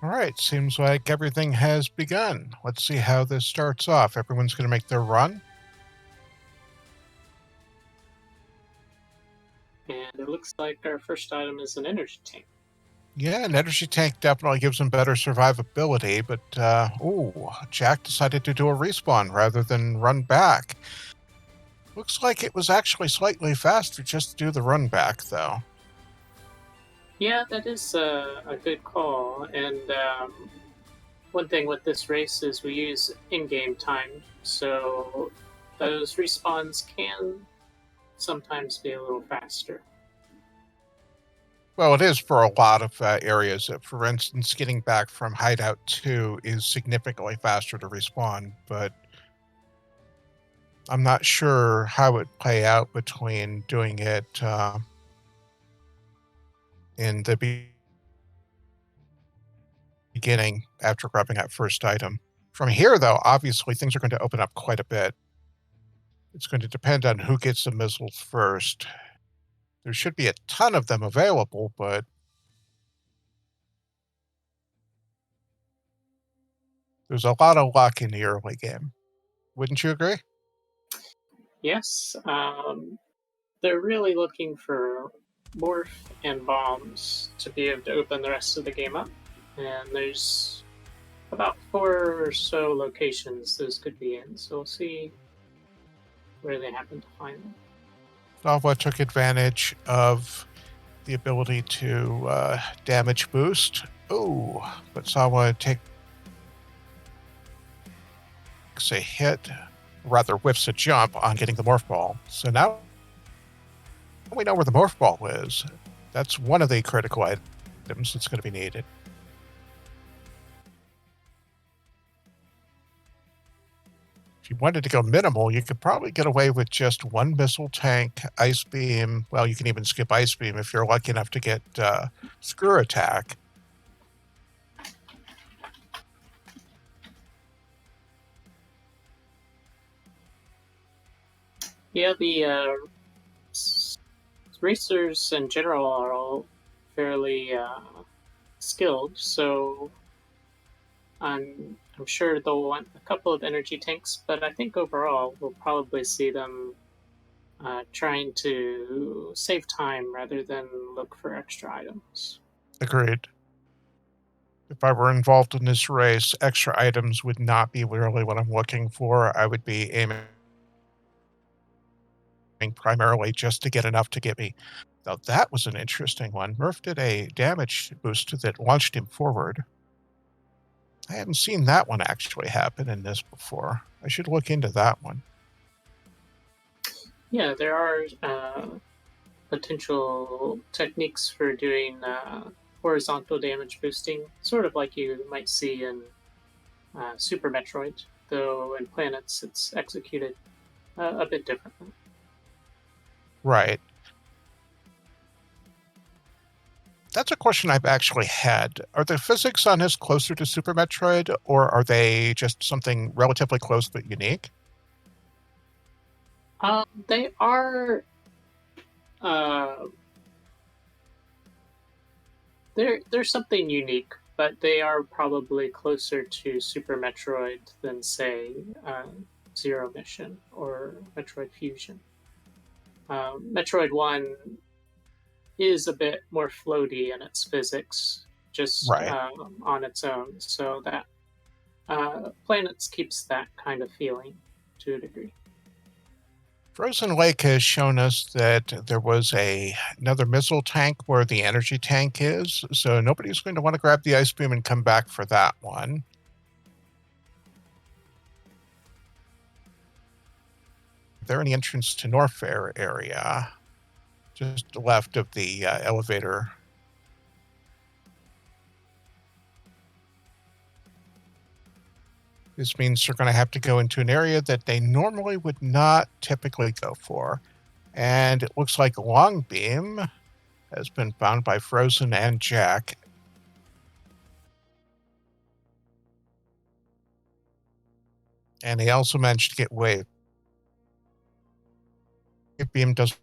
All right, seems like everything has begun. Let's see how this starts off. Everyone's going to make their run. And it looks like our first item is an energy tank. Yeah, an energy tank definitely gives them better survivability, but Jack decided to do a respawn rather than run back. Looks like it was actually slightly faster just to do the run back, though. Yeah, that is a good call. And one thing with this race is we use in game time, so those respawns can sometimes be a little faster. Well, it is for a lot of areas. For instance, getting back from Hideout 2 is significantly faster to respawn, but I'm not sure how it would play out between doing it in the beginning after grabbing that first item. From here, though, obviously things are going to open up quite a bit. It's going to depend on who gets the missiles first. There should be a ton of them available, but there's a lot of luck in the early game. Wouldn't you agree? Yes, they're really looking for morph and bombs to be able to open the rest of the game up. And there's about 4 or so locations those could be in, so we'll see where they happen to find them. Salva took advantage of the ability to damage boost. Oh, but Salva takes a hit, rather whiffs a jump on getting the morph ball. So now we know where the morph ball is. That's one of the critical items that's going to be needed. If you wanted to go minimal, you could probably get away with just one missile tank, ice beam. Well, you can even skip ice beam if you're lucky enough to get screw attack. Yeah, the racers in general are all fairly skilled, so I'm sure they'll want a couple of energy tanks, but I think overall we'll probably see them trying to save time rather than look for extra items. Agreed. If I were involved in this race, extra items would not be really what I'm looking for. I would be aiming primarily just to get enough to get me. Now, that was an interesting one. Murph did a damage boost that launched him forward. I hadn't seen that one actually happen in this before. I should look into that one. Yeah, there are potential techniques for doing horizontal damage boosting, sort of like you might see in Super Metroid, though in Planets it's executed a bit differently. Right. That's a question I've actually had. Are the physics on this closer to Super Metroid, or are they just something relatively close but unique? They are. Uh, they're something unique, but they are probably closer to Super Metroid than, say, Zero Mission or Metroid Fusion. Metroid One is a bit more floaty in its physics, just Right. on its own, so that Planets keeps that kind of feeling to a degree. Frozen Lake has shown us that there was another missile tank where the energy tank is, so nobody's going to want to grab the ice beam and come back for that one. They're in the entrance to Norfair area, just left of the elevator. This means they're going to have to go into an area that they normally would not typically go for. And it looks like Long Beam has been found by Frozen and Jack. And he also managed to get Wave. Beam doesn't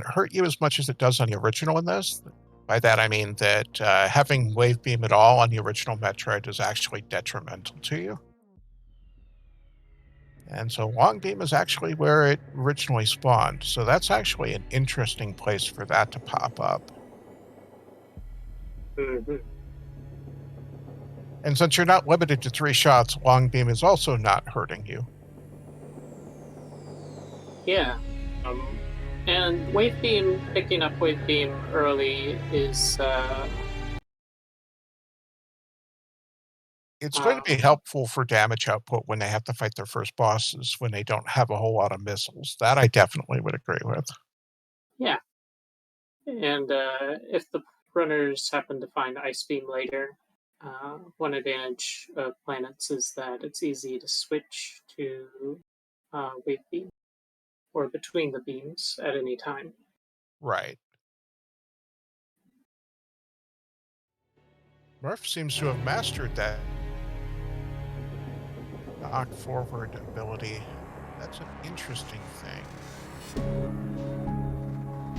hurt you as much as it does on the original in this. By that I mean that having wave beam at all on the original Metroid is actually detrimental to you. And so long beam is actually where it originally spawned. So that's actually an interesting place for that to pop up. Hmm. And since you're not limited to 3 shots, long beam is also not hurting you. Yeah. Um, and wave beam, picking up wave beam early is It's going to be um, helpful for damage output when they have to fight their first bosses when they don't have a whole lot of missiles. That I definitely would agree with. yeah. And if the runners happen to find ice beam later, one advantage of planets is that it's easy to switch to wave beam or between the beams at any time. Right. Murph seems to have mastered that knock forward ability. That's an interesting thing.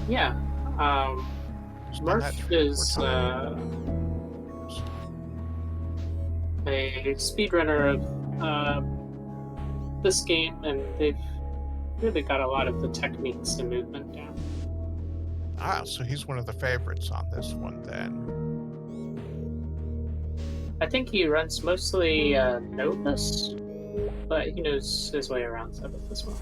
Yeah. Um, He's done that Murph 3 or 4 is times. a speedrunner of this game, and they've really got a lot of the techniques and movement down. Ah, so he's one of the favorites on this one then. I think he runs mostly Novus, but he knows his way around Zebeth as well.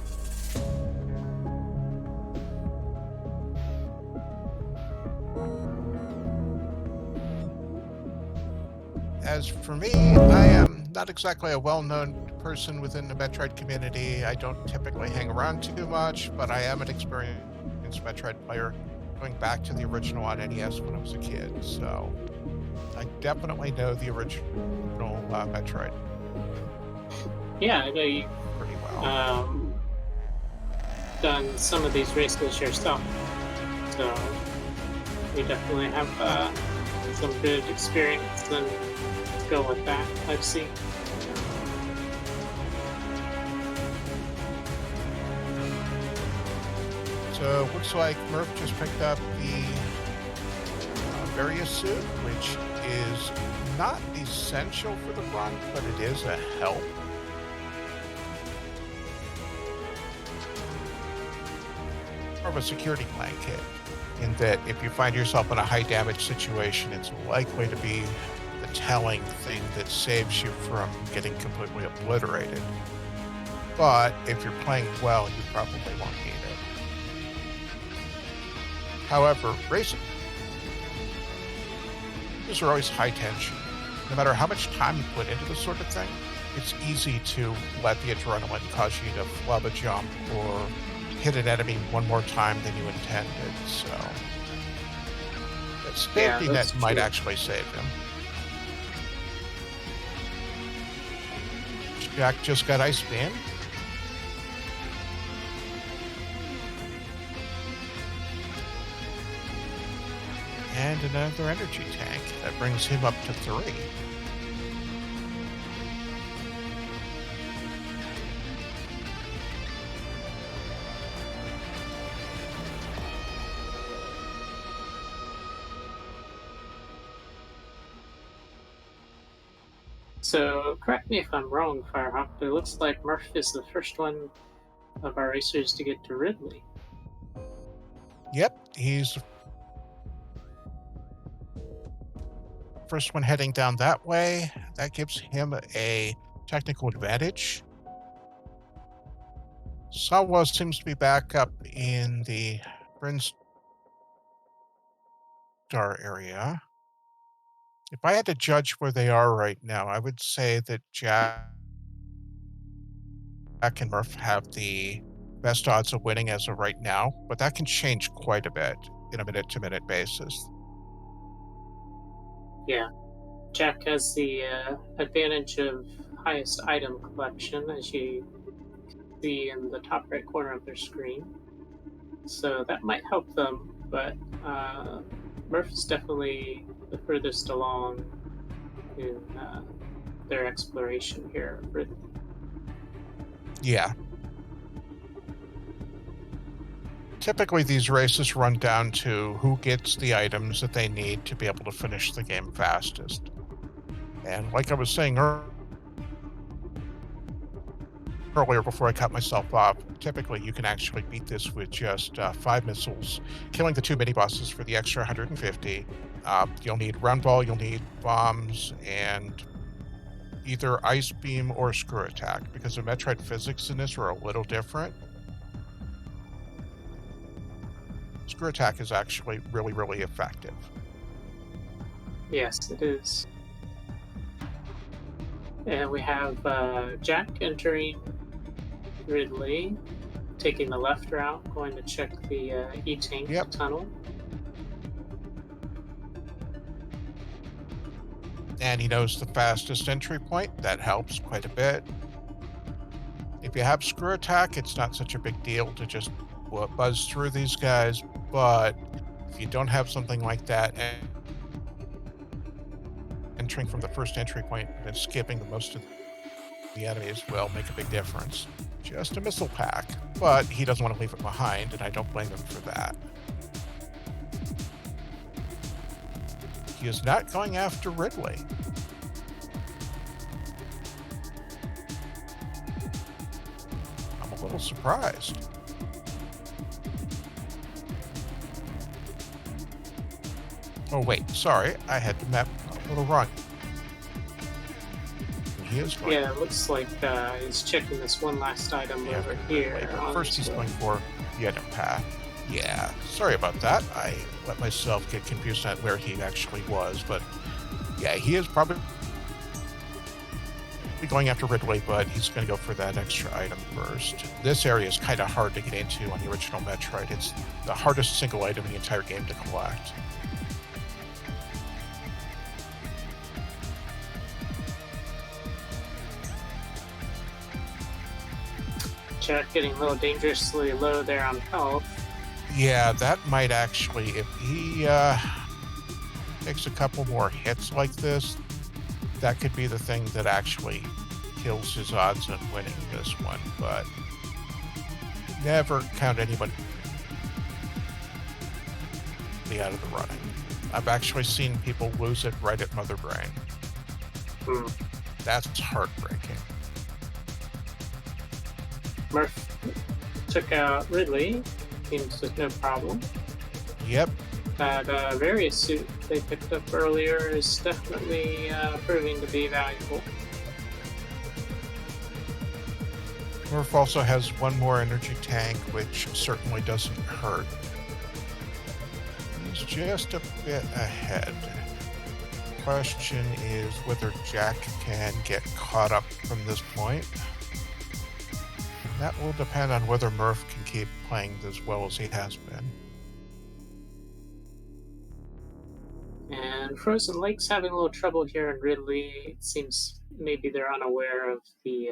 As for me, I am not exactly a well-known person within the Metroid community. I don't typically hang around too much, but I am an experienced Metroid player, going back to the original on NES when I was a kid. So I definitely know the original Metroid Yeah, I know you've pretty well. um, done some of these races yourself, so you definitely have some good experience and skill with that, I've seen. So looks like Murph just picked up the various suit, which is not essential for the run, but it is a help. More of a security blanket, in that if you find yourself in a high damage situation, it's likely to be the telling thing that saves you from getting completely obliterated. But if you're playing well, you probably won't need it. However, races are always high tension. No matter how much time you put into this sort of thing, it's easy to let the adrenaline cause you to flub a jump or hit an enemy one more time than you intended. So that Yeah, safety that's net might true. actually save him. Jack just got ice beam. And another energy tank. That brings him up to 3. So, correct me if I'm wrong, Firehawk, but it looks like Murph is the first one of our racers to get to Ridley. Yep, he's the first one heading down that way. That gives him a technical advantage. Sawa seems to be back up in the Brinstar area. If I had to judge where they are right now, I would say that Jack and Murph have the best odds of winning as of right now, but that can change quite a bit in a minute-to-minute basis. Yeah, Jack has the advantage of highest item collection, as you see in the top right corner of their screen. So that might help them, but Murph is definitely the furthest along in their exploration here of Yeah. Typically, these races run down to who gets the items that they need to be able to finish the game fastest. And like I was saying earlier before I cut myself off, typically you can actually beat this with just 5 missiles, killing the 2 mini-bosses for the extra 150. You'll need run ball, you'll need bombs, and either ice beam or screw attack, because the Metroid physics in this are a little different. Screw attack is actually really, really effective. Yes, it is. And we have Jack entering Ridley, taking the left route, going to check the E-Tank Yep. tunnel. And he knows the fastest entry point. That helps quite a bit. If you have screw attack, it's not such a big deal to just buzz through these guys, but if you don't have something like that, and entering from the first entry point and then skipping the most of the enemies will make a big difference. Just a missile pack, but he doesn't want to leave it behind, and I don't blame him for that. He is not going after Ridley. I'm a little surprised. Oh wait, sorry, I had the map a little wrong. He is going. Yeah, it looks like he's checking this one last item over here. But first, he's going for the item path. Yeah, sorry about that. I let myself get confused on where he actually was, but yeah, he is probably going after Ridley, but he's going to go for that extra item first. This area is kind of hard to get into on the original Metroid. It's the hardest single item in the entire game to collect. Jack getting a little dangerously low there on health. Yeah, that might actually, if he takes a couple more hits like this, that could be the thing that actually kills his odds on winning this one, but never count anybody out of the running. I've actually seen people lose it right at Mother Brain. That's heartbreaking. Murph took out Ridley, seems with no problem. Yep. That various suit they picked up earlier is definitely proving to be valuable. Murph also has one more energy tank, which certainly doesn't hurt. He's just a bit ahead. Question is whether Jack can get caught up from this point. That will depend on whether Murph can keep playing as well as he has been. And Frozen Lake's having a little trouble here in Ridley. It seems maybe they're unaware of the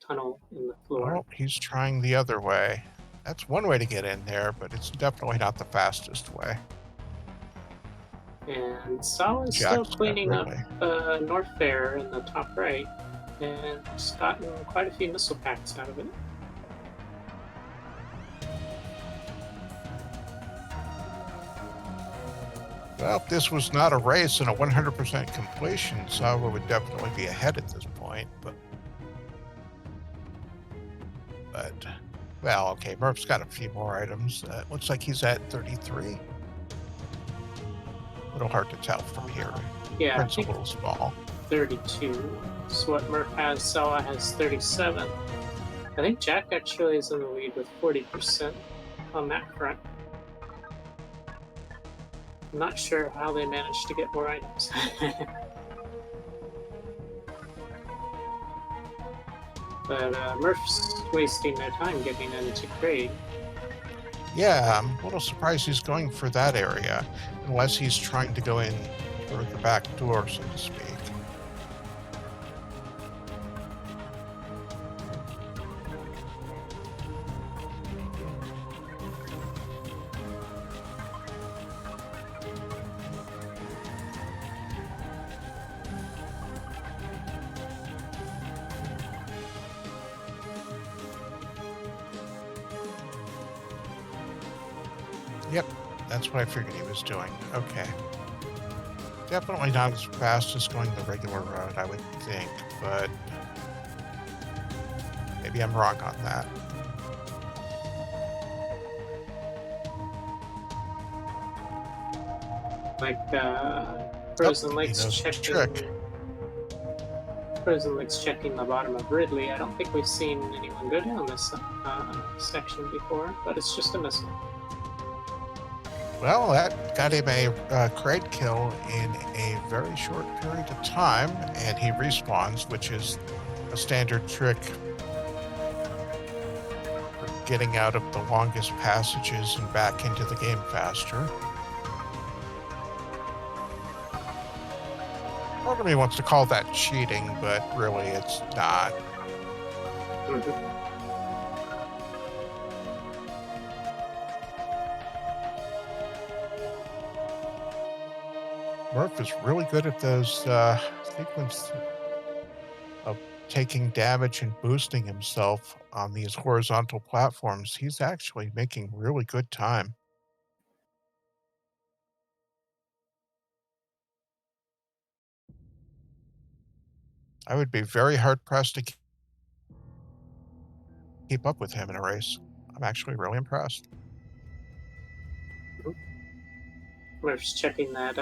tunnel in the floor. Oh, he's trying the other way. That's one way to get in there, but it's definitely not the fastest way. And Saw is still cleaning up North Fair in the top right, and he's gotten quite a few missile packs out of it. Well, if this was not a race and a 100% completion, Sawa would definitely be ahead at this point, but well, okay, Murph's got a few more items. Looks like he's at 33. A little hard to tell from here. Yeah, Print's a little small. 32. So what Murph has, Sawa has 37. I think Jack actually is in the lead with 40% on that front. I'm not sure how they managed to get more items. But Murph's wasting no time getting into Crade. Yeah, I'm a little surprised he's going for that area, unless he's trying to go in through the back door, so to speak. Yep, that's what I figured he was doing. Okay. Definitely not as fast as going the regular road, I would think, but maybe I'm wrong on that. Like Oh, Frozen he Lake's knows the trick. checking the bottom of Ridley. I don't think we've seen anyone go down this section before, but it's just a missile. Well, that got him a crate kill in a very short period of time, and he respawns, which is a standard trick for getting out of the longest passages and back into the game faster. Part of me wants to call that cheating, but really it's not. Mhm. Murph is really good at those sequence of taking damage and boosting himself on these horizontal platforms. He's actually making really good time. I would be very hard pressed to keep up with him in a race. I'm actually really impressed. We're just checking that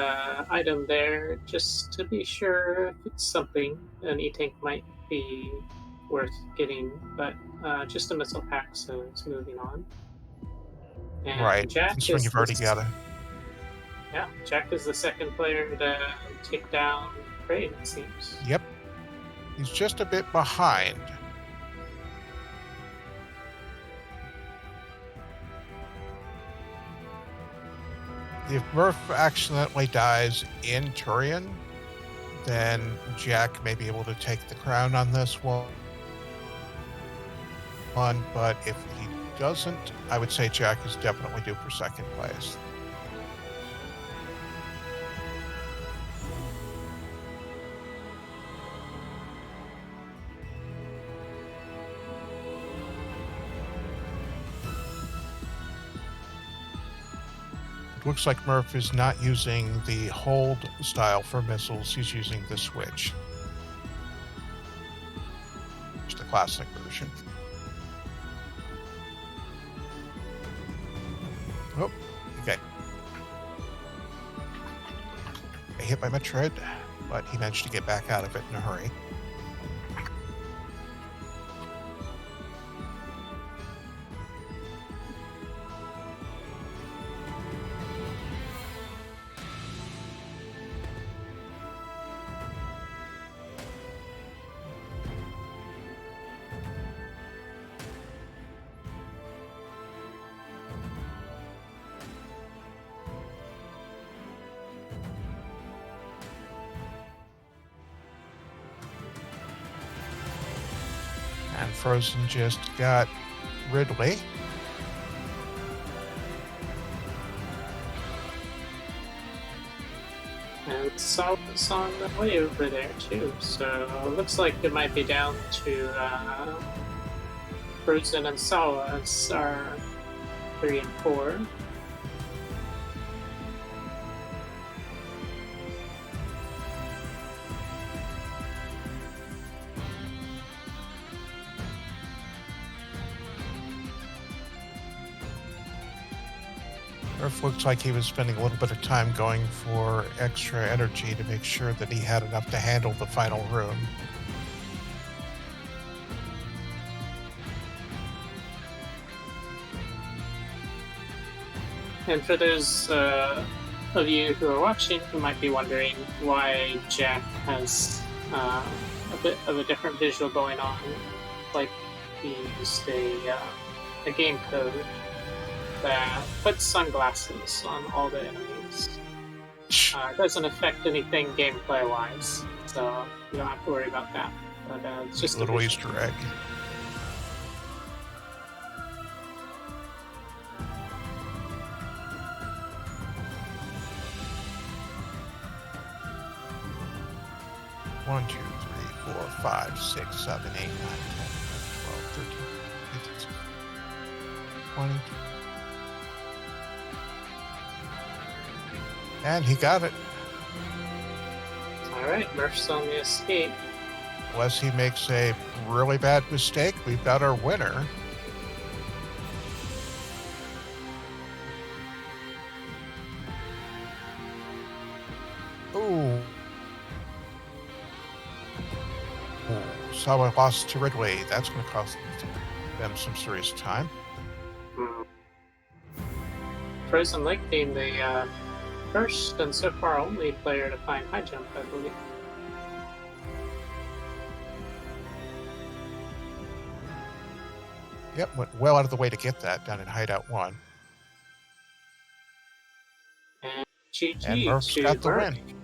item there just to be sure if it's something an e-tank might be worth getting, but just a missile pack, so it's moving on. Right. And Jack Considering is you've already got this. a. Yeah, Jack is the second player to take down Kraid, it seems. Yep. He's just a bit behind. If Murph accidentally dies in Turian, then Jack may be able to take the crown on this one. But if he doesn't, I would say Jack is definitely due for second place. It looks like Murph is not using the hold style for missiles. He's using the switch. It's the classic version. Oh, okay. Hit by Metroid, but he managed to get back out of it in a hurry. And Frozen just got Ridley. And Sol's on the way over there too, so it looks like it might be down to Frozen and Sawa as our 3 and 4. Murph looked like he was spending a little bit of time going for extra energy to make sure that he had enough to handle the final room. And for those of you who are watching who might be wondering why Jack has a bit of a different visual going on, like he used a game code that puts sunglasses on all the enemies. It doesn't affect anything gameplay wise, so you don't have to worry about that. But it's just A little visual. Easter egg. One, two, three, 4, 5, 6, 7, 8, 9, 10, 11, 12, 13, 15, 16, 20. And he got it. Alright, Murph's on the escape. Unless he makes a really bad mistake, we've got our winner. Ooh. Sawa lost to Ridley. That's going to cost them some serious time. Hmm. Frozen Lake being the first and so far only player to find high jump, I believe. Yep, went well out of the way to get that down in Hideout 1. And And GG Murph's to got the Murph. win.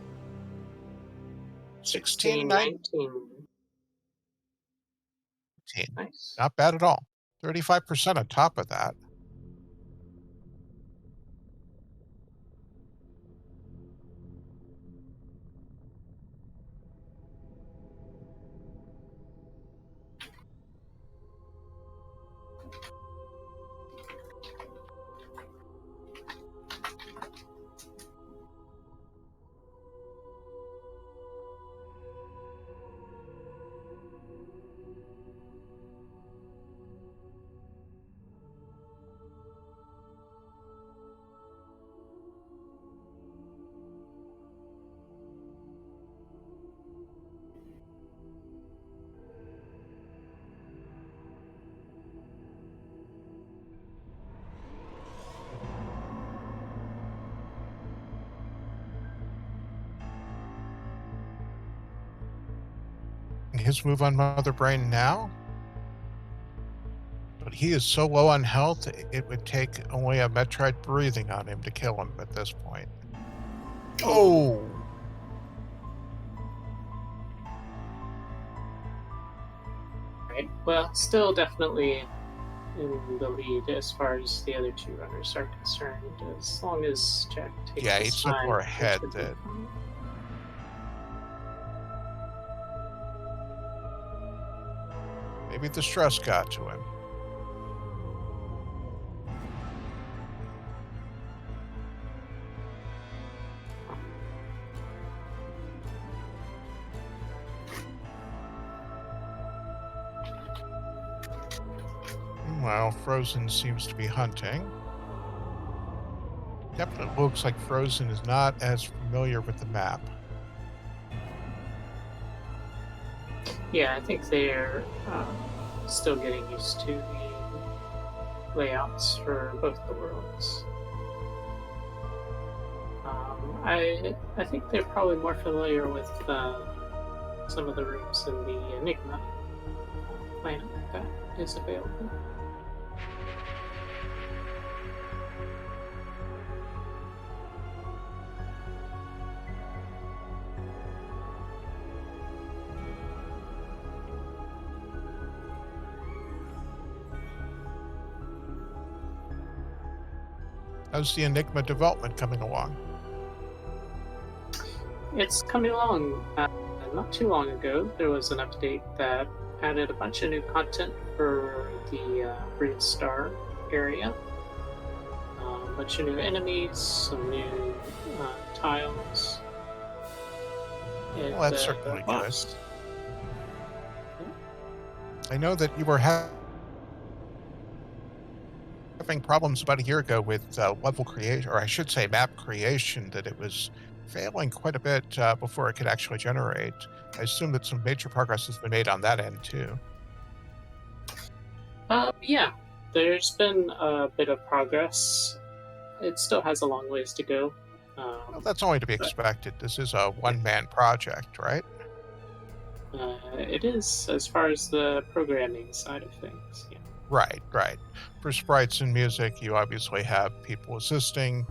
16-19. 16-19. Nice. Not bad at all. 35% on top of that. His move on Mother Brain now. But he is so low on health, it would take only a Metroid breathing on him to kill him at this point. Oh! Right. Well, still definitely in the lead as far as the other two runners are concerned. As long as Jack takes Yeah, his he's so time, far they ahead should be that fine. maybe the stress got to him. Meanwhile, Frozen seems to be hunting. Yep, it looks like Frozen is not as familiar with the map. Yeah, I think they're still getting used to the layouts for both the worlds. I think they're probably more familiar with some of the rooms in the Enigma planet that is available. How's the Enigma development coming along? It's coming along. Not too long ago, there was an update that added a bunch of new content for the Green Star area. A bunch of new enemies, some new tiles. Well, that's certainly good. Boss. I know that you were having problems about a year ago with level creation, or I should say map creation, that it was failing quite a bit before it could actually generate. I assume that some major progress has been made on that end too. Yeah, there's been a bit of progress. It still has a long ways to go. Well, that's only to be But expected. This is a one-man project, right? it is as far as the programming side of things. Yeah. Right, right. For sprites and music, you obviously have people assisting,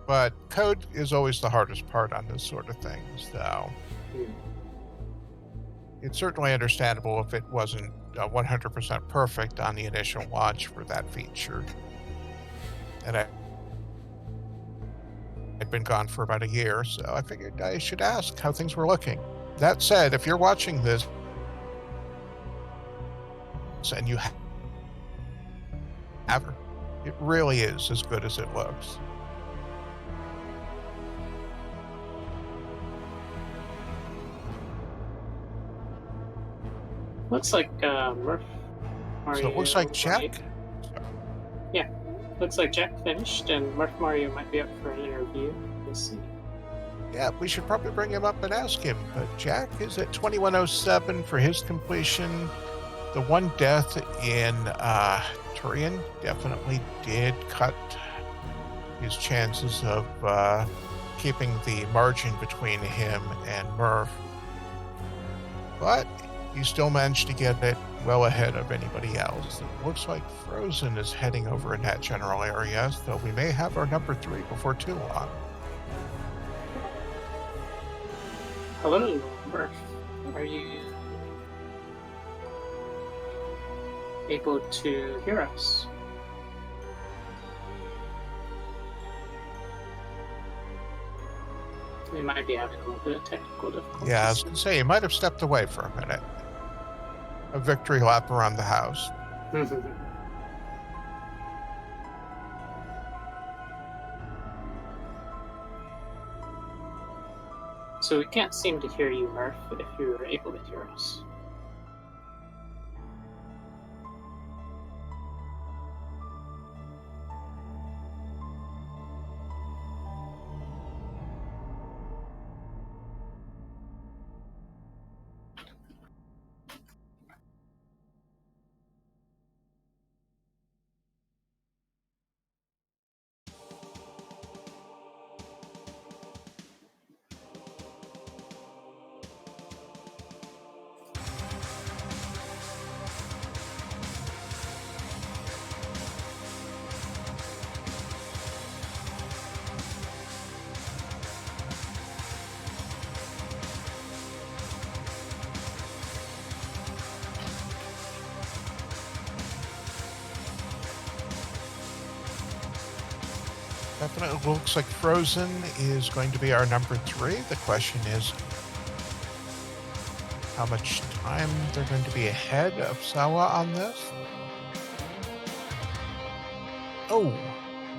but code is always the hardest part on this sort of thing. So Hmm. it's certainly understandable if it wasn't 100% perfect on the initial launch for that feature. And I'd been gone for about a year, so I figured I should ask how things were looking. That said, if you're watching this and you have it really is as good as it looks. Looks like Murph Mario So it looks like might. Jack. Yeah, looks like Jack finished, and Murph Mario might be up for an interview. We'll see. Yeah, we should probably bring him up and ask him. But Jack is at 2107 for his completion. The one death in Turian definitely did cut his chances of keeping the margin between him and Murph. But he still managed to get it well ahead of anybody else. It looks like Frozen is heading over in that general area, so we may have our number 3 before too long. Hello, Murph. Are you able to hear us? We might be having a little bit of technical difficulties. Yeah, I was going to say, he might have stepped away for a minute. A victory lap around the house. So we can't seem to hear you, Murph, if you're able to hear us. Definitely looks like Frozen is going to be our number 3. The question is how much time they're going to be ahead of Sawa on this. Oh,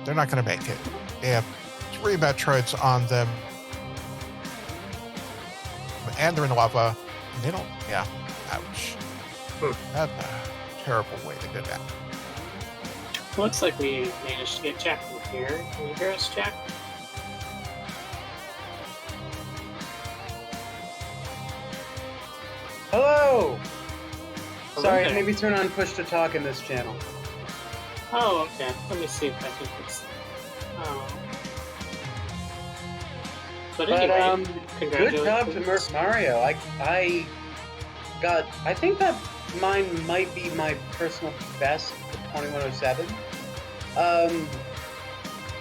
they're not going to make it. They have 3 Metroids on them. And they're in lava. And they don't, yeah, ouch. That's a terrible way to do that. Looks like we managed to get Jack in here. Can you hear us, Jack? Hello! Hello Sorry, there. maybe turn on push to talk in this channel. Oh, okay. Let me see if I can fix that. But anyway, Good congratulations. job to Murph Mario. I think that mine might be my personal best for 2107.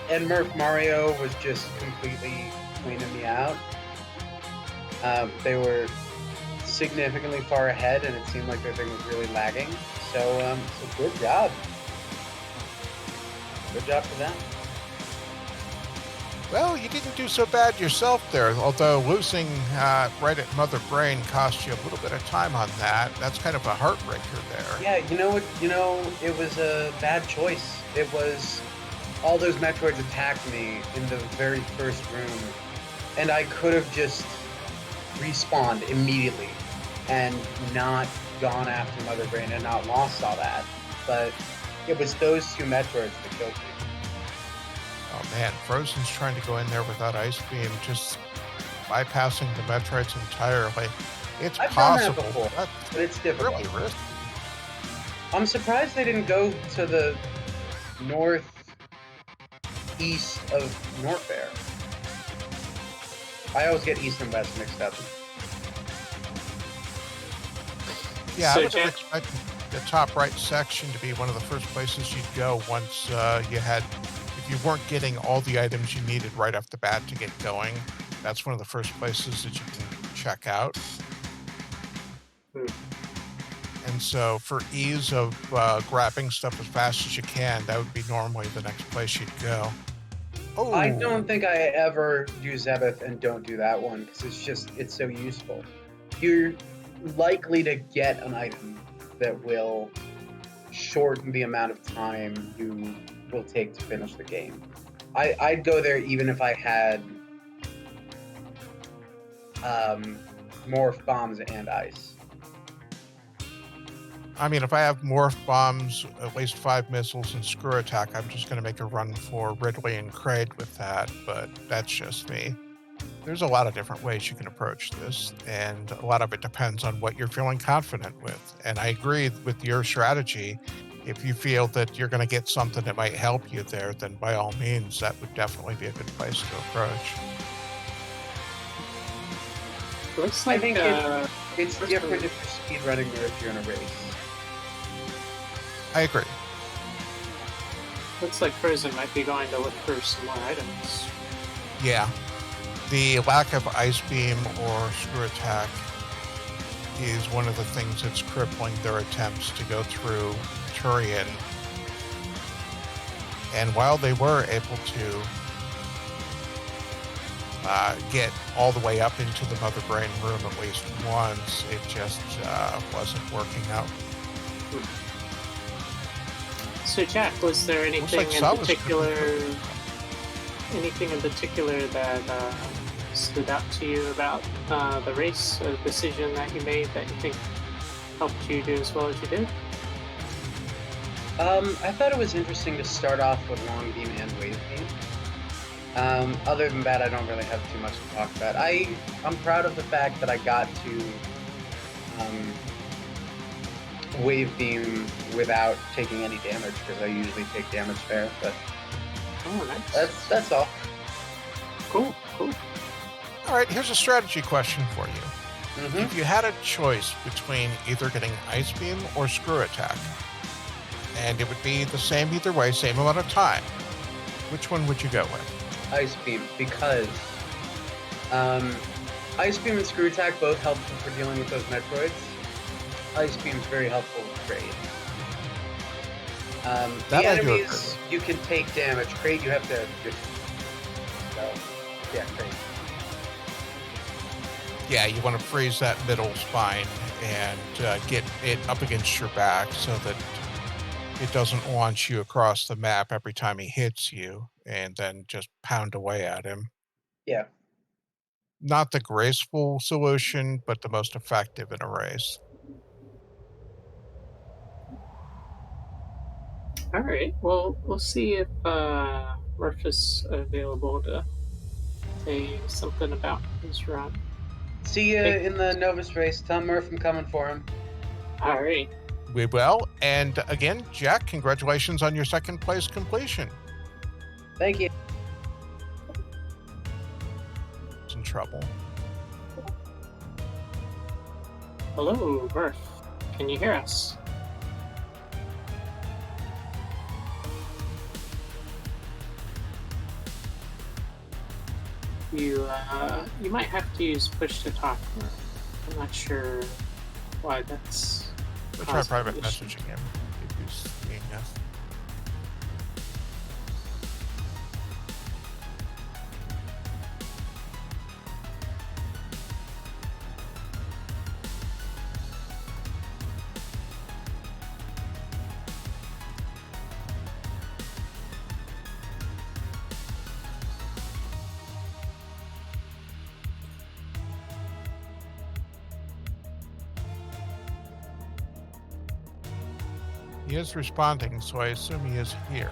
And Murph Mario was just completely cleaning me out. They were significantly far ahead, and it seemed like their thing was really lagging. So good job. Good job for them. Well, you didn't do so bad yourself there, although losing right at Mother Brain cost you a little bit of time on that. That's kind of a heartbreaker there. Yeah, you know what? It was a bad choice. It was all those Metroids attacked me in the very first room, and I could have just respawned immediately and not gone after Mother Brain and not lost all that. But it was those 2 Metroids that killed me. Oh man, Frozen's trying to go in there without Ice Beam, just bypassing the Metroids entirely. It's I've done that possible. before, That's but it's difficult. really risky. I'm surprised they didn't go to the northeast of Norfair. I always get east and west mixed up. Yeah, So I would have Jack- expected the top right section to be one of the first places you'd go once if you weren't getting all the items you needed right off the bat to get going. That's one of the first places that you can check out. And so for ease of grabbing stuff as fast as you can, that would be normally the next place you'd go. Oh, I don't think I ever do Zebeth and don't do that one because it's so useful. You're likely to get an item that will shorten the amount of time you will take to finish the game. I'd go there even if I had morph bombs and ice. I mean, if I have morph bombs, at least 5 missiles, and screw attack, I'm just going to make a run for Ridley and Kraid with that, but that's just me. There's a lot of different ways you can approach this, and a lot of it depends on what you're feeling confident with. And I agree with your strategy. If you feel that you're going to get something that might help you there, then by all means, that would definitely be a good place to approach. Looks I like think it's different if you're speedrunning or if you're in a race. I agree. looks like Frozen might be going to look for some more items. Yeah. The lack of Ice Beam or Screw Attack is one of the things that's crippling their attempts to go through Turian. And while they were able to get all the way up into the Mother Brain room at least once, it just wasn't working out. So, Jack, was there anything like in Saw was particular? Anything in particular that stood out to you about the race, a decision that you made that you think helped you do as well as you did? I thought it was interesting to start off with Long Beam and Wave Beam. Other than that, I don't really have too much to talk about. I'm proud of the fact that I got to Wave Beam without taking any damage, because I usually take damage there, but Oh, nice. that's all. Cool. All right, here's a strategy question for you. Mm-hmm. If you had a choice between either getting Ice Beam or Screw Attack, and it would be the same either way, same amount of time, which one would you go with? Ice Beam, because Ice Beam and Screw Attack both helpful for dealing with those Metroids. Ice Beam is very helpful with Kraid. The That I do enemies, you can take damage. Kraid, you have to just... So, yeah, Kraid. Yeah, you want to freeze that middle spine and get it up against your back so that it doesn't launch you across the map every time he hits you, and then just pound away at him. Yeah. Not the graceful solution, but the most effective in a race. All right. Well, we'll see if Murph is available to say something about his run. See you in the Novus race. Tell Murph I'm coming for him. All right. We will. And again, Jack, congratulations on your second place completion. Thank you. It's in trouble. Hello, Murph. Can you hear us? You might have to use push to talk, Murph. I'm not sure why that's. We'll try private messaging him if he's seeing us. He is responding, so I assume he is here.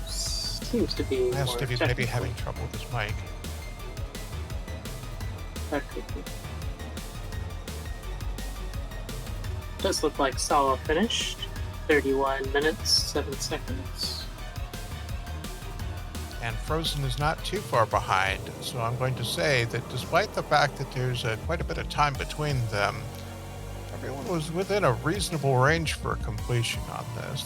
Seems to be. Asked more if he's maybe technical. having trouble with his mic. That could be. Does look like Sala finished. 31 minutes, 7 seconds. And Frozen is not too far behind, so I'm going to say that despite the fact that there's quite a bit of time between them, everyone was within a reasonable range for completion on this.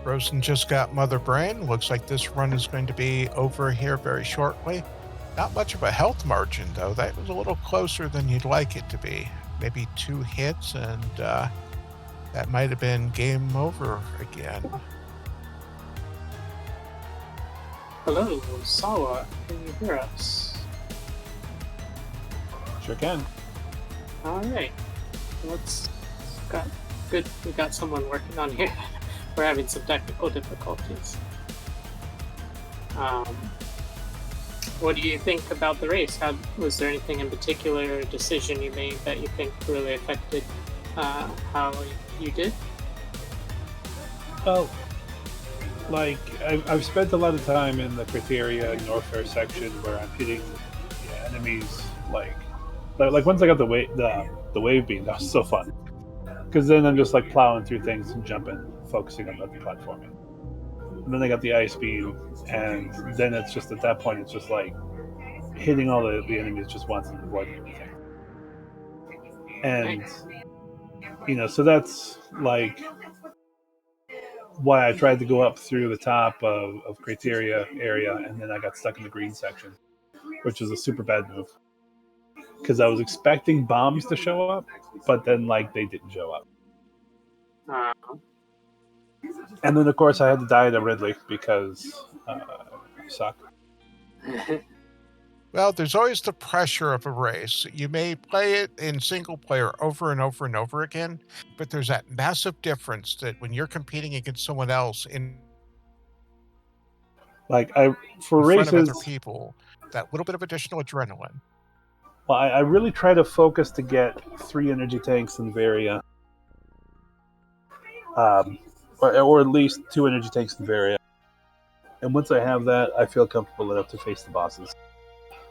Rosen just got Mother Brain. Looks like this run is going to be over here very shortly. Not much of a health margin, though. That was a little closer than you'd like it to be. Maybe 2 hits, and that might have been game over again. Hello, Sawa. Can you hear us? Sure can. All right. Good. We got someone working on here. We're having some technical difficulties. What do you think about the race? Was there anything in particular, a decision you made that you think really affected how you did? Well, like I've spent a lot of time in the Criteria Norfair section where I'm hitting enemies like once I got the wave beam, that was so fun. Because then I'm just like plowing through things and jumping, focusing on the platforming. And then I got the ice beam, and then it's just at that point it's just like hitting all the enemies just once and avoiding everything. And so that's like why I tried to go up through the top of Criteria area, and then I got stuck in the green section, which was a super bad move. Because I was expecting bombs to show up, but then they didn't show up. And then of course I had to die to Ridley because I suck. Well, there's always the pressure of a race. You may play it in single player over and over and over again, but there's that massive difference that when you're competing against someone else in for front races, of other people, that little bit of additional adrenaline. Well, I really try to focus to get 3 energy tanks in Varia. Or at least 2 energy tanks in Varia. And once I have that, I feel comfortable enough to face the bosses.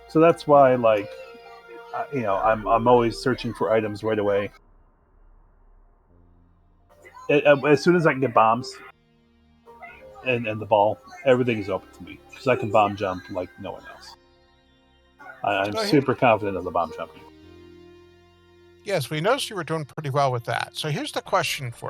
So that's why, I'm always searching for items right away. As soon as I can get bombs and the ball, everything is open to me. Because I can bomb jump like no one else. I'm super confident of the bomb jumping. Yes, we noticed you were doing pretty well with that. So here's the question for